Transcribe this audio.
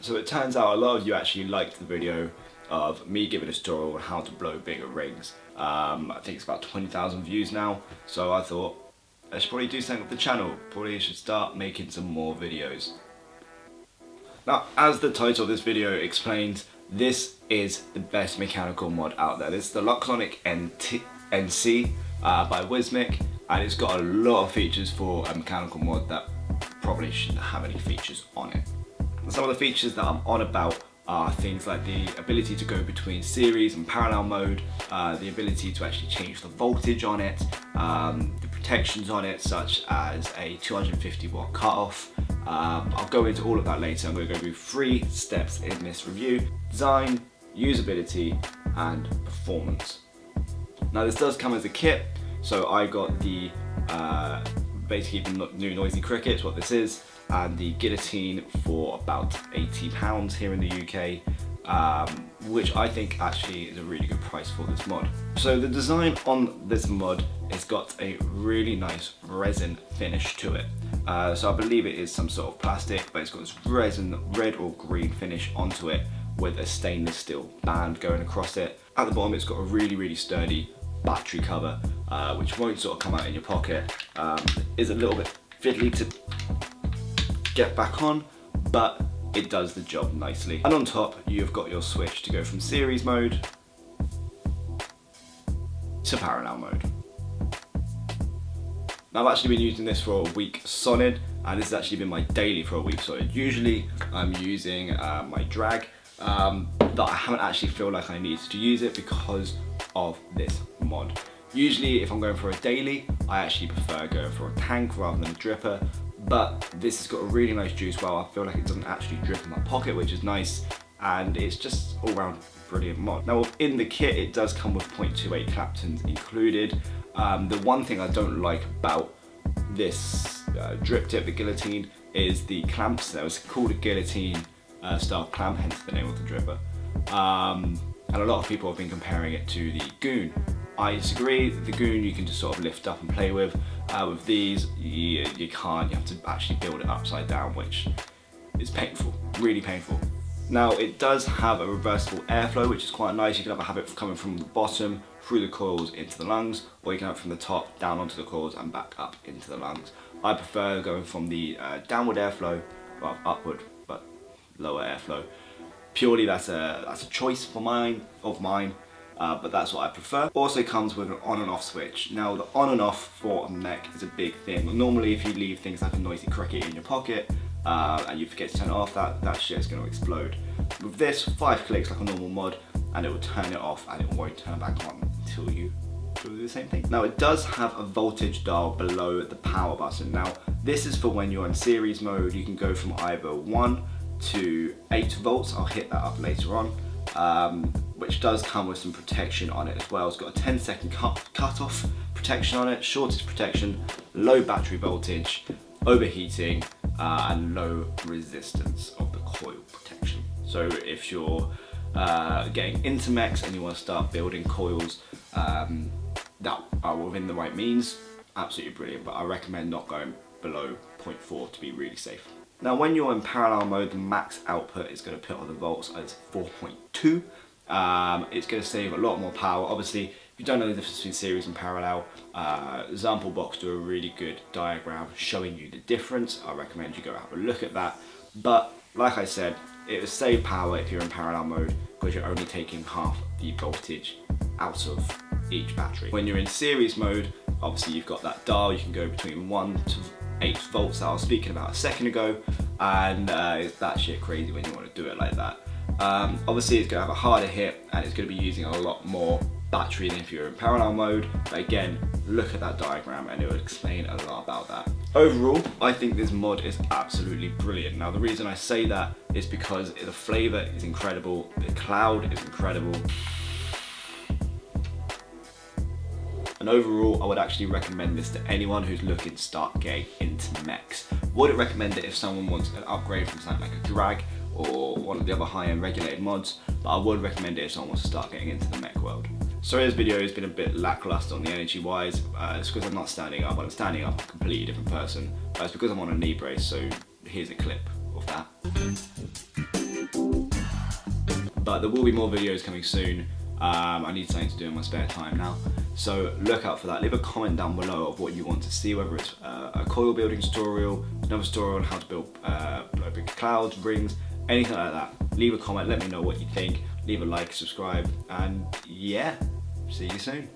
So it turns out a lot of you actually liked the video of me giving a tutorial on how to blow bigger rings. I think it's about 20,000 views now, so I thought I should probably do something with the channel. Probably should start making some more videos. Now, as the title of this video explains, this is the best mechanical mod out there. This is the Luxonic NC by Mech, and it's got a lot of features for a mechanical mod that probably shouldn't have any features on it. Some of the features that I'm on about are things like the ability to go between series and parallel mode, the ability to actually change the voltage on it, the protections on it such as a 250 watt cutoff. I'll go into all of that later. I'm going to go through 3 steps in this review: design, usability and performance. Now this does come as a kit, so I got the basically the new Noisy Crickets, what this is, and the Guillotine for about £80 here in the UK, which I think actually is a really good price for this mod. So the design on this mod has got a really nice resin finish to it. So I believe it is some sort of plastic, but it's got this resin red or green finish onto it with a stainless steel band going across it. At the bottom it's got a really sturdy battery cover, which won't sort of come out in your pocket. Is a little bit fiddly to get back on, but it does the job nicely. And on top you've got your switch to go from series mode to parallel mode. Now I've actually been using this for a week solid, and this has actually been my daily for a week solid. Usually I'm using my drag, but I haven't actually felt like I needed to use it because of this mod. Usually if I'm going for a daily, I actually prefer going for a tank rather than a dripper, but this has got a really nice juice well. I feel like it doesn't actually drip in my pocket, which is nice, and it's just all round brilliant mod. Now in the kit it does come with 0.28 Claptons included. The one thing I don't like about this drip tip, the Guillotine, is the clamps. That was called a Guillotine style clamp, hence the name of the dripper. And a lot of people have been comparing it to the Goon. I disagree. The Goon you can just sort of lift up and play with. With these, you can't. You have to actually build it upside down, which is painful, really painful. Now it does have a reversible airflow, which is quite nice. You can have it coming from the bottom through the coils into the lungs, or you can have it from the top down onto the coils and back up into the lungs. I prefer going from the downward airflow, well upward but lower airflow. Purely that's a choice of mine, but that's what I prefer. Also comes with an on and off switch. Now the on and off for a Mech is a big thing. Normally if you leave things like a Noisy Cricket in your pocket and you forget to turn it off, that shit is going to explode. With this, 5 clicks like a normal mod and it will turn it off and it won't turn back on until you do the same thing. Now it does have a voltage dial below the power button. Now this is for when you're in series mode. You can go from either 1 to 8 volts. I'll hit that up later on. Which does come with some protection on it as well. It's got a 10-second cut-off protection on it, shortest protection, low battery voltage, overheating, and low resistance of the coil protection. So if you're getting into mechs and you want to start building coils that are within the right means, absolutely brilliant, but I recommend not going below 0.4 to be really safe. Now when you're in parallel mode, the max output is going to put on the volts as 4.2. It's going to save a lot more power. Obviously, if you don't know the difference between series and parallel, Example Box do a really good diagram showing you the difference. I recommend you go have a look at that. But like I said, it will save power if you're in parallel mode because you're only taking half the voltage out of each battery. When you're in series mode, obviously you've got that dial. You can go between 1 to 8 volts that I was speaking about a second ago, and it's that shit crazy when you want to do it like that. Obviously it's going to have a harder hit and it's going to be using a lot more battery than if you're in parallel mode, but again, look at that diagram and it will explain a lot about that. Overall, I think this mod is absolutely brilliant. Now the reason I say that is because the flavour is incredible, the cloud is incredible, and overall I would actually recommend this to anyone who's looking to start getting into mechs. Wouldn't recommend it if someone wants an upgrade from something like a drag or one of the other high-end regulated mods, but I would recommend it if someone wants to start getting into the mech world. Sorry this video has been a bit lackluster on the energy wise. It's because I'm not standing up. When I'm standing up, I'm a completely different person. It's because I'm on a knee brace, so here's a clip of that. but there will be more videos coming soon. I need something to do in my spare time now, so look out for that. Leave a comment down below of what you want to see, whether it's a coil building tutorial, another tutorial on how to build big clouds, rings, anything like that. Leave a comment, let me know what you think, leave a like, subscribe, and yeah, see you soon.